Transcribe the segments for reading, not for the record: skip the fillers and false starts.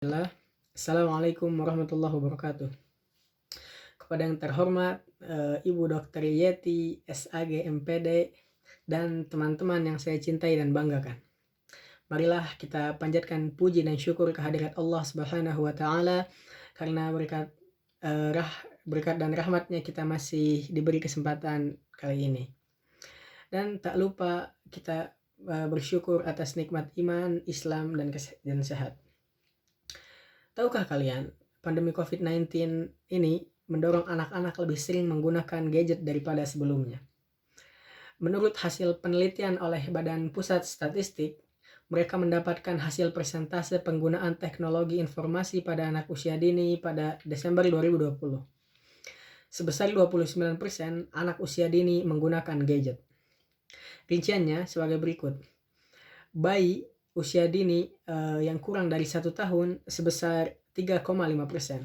Bismillah. Assalamualaikum warahmatullahi wabarakatuh. Kepada yang terhormat Ibu Dr. Yeti, SAG MPD, dan teman-teman yang saya cintai dan banggakan. Marilah kita panjatkan puji dan syukur kehadirat Allah Subhanahu wa taala karena berkat dan rahmatnya kita masih diberi kesempatan kali ini. Dan tak lupa kita bersyukur atas nikmat iman, Islam, dan sehat. Tahukah kalian, pandemi COVID-19 ini mendorong anak-anak lebih sering menggunakan gadget daripada sebelumnya. Menurut hasil penelitian oleh Badan Pusat Statistik, mereka mendapatkan hasil persentase penggunaan teknologi informasi pada anak usia dini pada Desember 2020. Sebesar 29% anak usia dini menggunakan gadget. Rinciannya sebagai berikut. Bayi usia dini yang kurang dari 1 tahun sebesar 3,5%.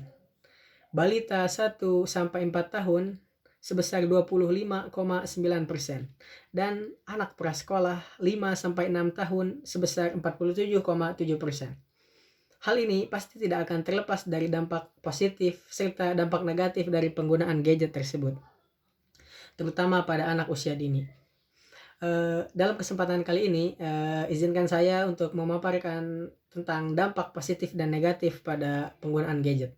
Balita 1-4 tahun sebesar 25,9%. Dan anak prasekolah 5-6 tahun sebesar 47,7%. Hal ini pasti tidak akan terlepas dari dampak positif serta dampak negatif dari penggunaan gadget tersebut, terutama pada anak usia dini. Dalam kesempatan kali ini, izinkan saya untuk memaparkan tentang dampak positif dan negatif pada penggunaan gadget.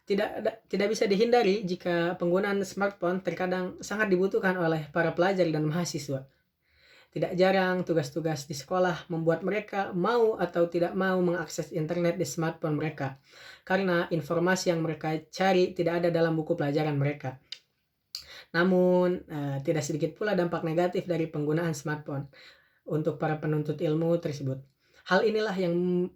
Tidak bisa dihindari jika penggunaan smartphone terkadang sangat dibutuhkan oleh para pelajar dan mahasiswa. Tidak jarang tugas-tugas di sekolah membuat mereka mau atau tidak mau mengakses internet di smartphone mereka, karena informasi yang mereka cari tidak ada dalam buku pelajaran mereka. Namun, tidak sedikit pula dampak negatif dari penggunaan smartphone untuk para penuntut ilmu tersebut. Hal inilah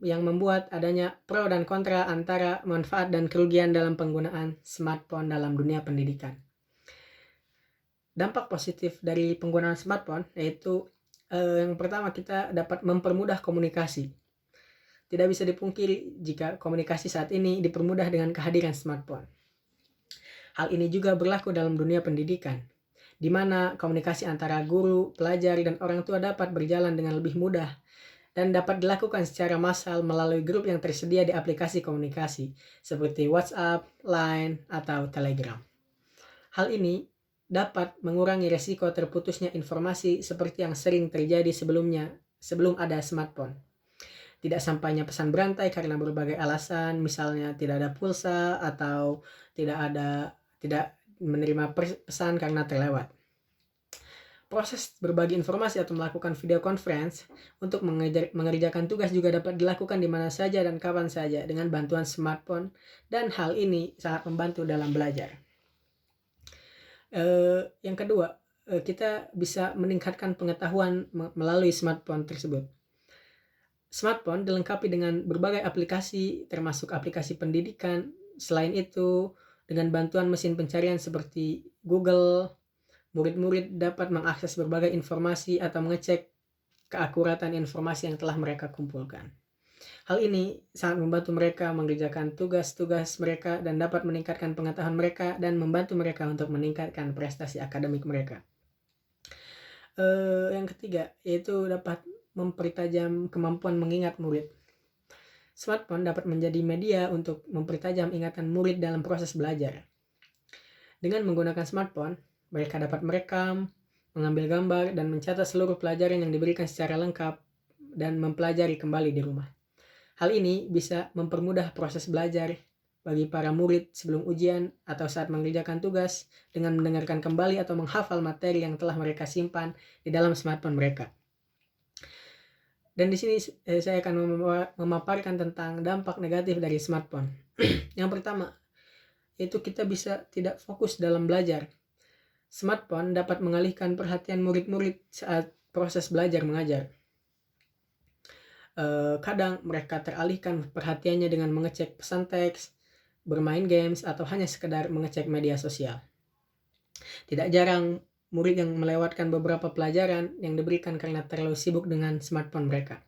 yang membuat adanya pro dan kontra antara manfaat dan kerugian dalam penggunaan smartphone dalam dunia pendidikan. Dampak positif dari penggunaan smartphone yaitu yang pertama, kita dapat mempermudah komunikasi. Tidak bisa dipungkiri jika komunikasi saat ini dipermudah dengan kehadiran smartphone. Hal ini juga berlaku dalam dunia pendidikan, di mana komunikasi antara guru, pelajar, dan orang tua dapat berjalan dengan lebih mudah dan dapat dilakukan secara massal melalui grup yang tersedia di aplikasi komunikasi seperti WhatsApp, Line, atau Telegram. Hal ini dapat mengurangi resiko terputusnya informasi seperti yang sering terjadi sebelum ada smartphone. Tidak sampainya pesan berantai karena berbagai alasan, misalnya tidak ada pulsa atau tidak menerima pesan karena terlewat. Proses berbagi informasi atau melakukan video conference untuk mengerjakan tugas juga dapat dilakukan di mana saja dan kapan saja dengan bantuan smartphone, dan hal ini sangat membantu dalam belajar. Yang kedua, kita bisa meningkatkan pengetahuan melalui smartphone tersebut. Smartphone dilengkapi dengan berbagai aplikasi termasuk aplikasi pendidikan. Selain itu, dengan bantuan mesin pencarian seperti Google, murid-murid dapat mengakses berbagai informasi atau mengecek keakuratan informasi yang telah mereka kumpulkan. Hal ini sangat membantu mereka mengerjakan tugas-tugas mereka dan dapat meningkatkan pengetahuan mereka dan membantu mereka untuk meningkatkan prestasi akademik mereka. Yang ketiga, yaitu dapat mempertajam kemampuan mengingat murid. Smartphone dapat menjadi media untuk mempertajam ingatan murid dalam proses belajar. Dengan menggunakan smartphone, mereka dapat merekam, mengambil gambar, dan mencatat seluruh pelajaran yang diberikan secara lengkap dan mempelajari kembali di rumah. Hal ini bisa mempermudah proses belajar bagi para murid sebelum ujian atau saat mengerjakan tugas dengan mendengarkan kembali atau menghafal materi yang telah mereka simpan di dalam smartphone mereka. Dan di sini saya akan memaparkan tentang dampak negatif dari smartphone. Yang pertama, yaitu kita bisa tidak fokus dalam belajar. Smartphone dapat mengalihkan perhatian murid-murid saat proses belajar mengajar. Kadang mereka teralihkan perhatiannya dengan mengecek pesan teks, bermain games, atau hanya sekedar mengecek media sosial. Tidak jarang murid yang melewatkan beberapa pelajaran yang diberikan karena terlalu sibuk dengan smartphone mereka.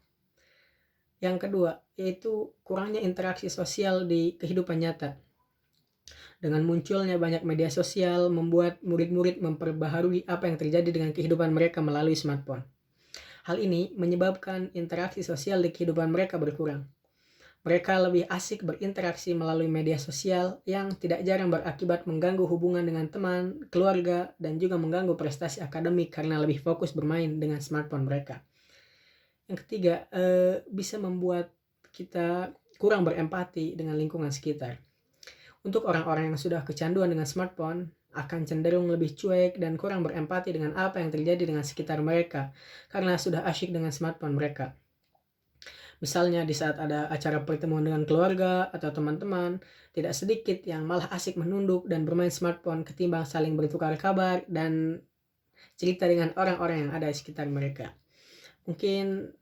Yang kedua, yaitu kurangnya interaksi sosial di kehidupan nyata. Dengan munculnya banyak media sosial membuat murid-murid memperbaharui apa yang terjadi dengan kehidupan mereka melalui smartphone. Hal ini menyebabkan interaksi sosial di kehidupan mereka berkurang. Mereka lebih asik berinteraksi melalui media sosial yang tidak jarang berakibat mengganggu hubungan dengan teman, keluarga, dan juga mengganggu prestasi akademik karena lebih fokus bermain dengan smartphone mereka. Yang ketiga, bisa membuat kita kurang berempati dengan lingkungan sekitar. Untuk orang-orang yang sudah kecanduan dengan smartphone, akan cenderung lebih cuek dan kurang berempati dengan apa yang terjadi dengan sekitar mereka karena sudah asyik dengan smartphone mereka. Misalnya di saat ada acara pertemuan dengan keluarga atau teman-teman, tidak sedikit yang malah asik menunduk dan bermain smartphone ketimbang saling bertukar kabar dan cerita dengan orang-orang yang ada di sekitar mereka. Mungkin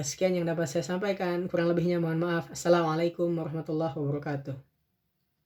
sekian yang dapat saya sampaikan, kurang lebihnya mohon maaf. Assalamualaikum warahmatullahi wabarakatuh.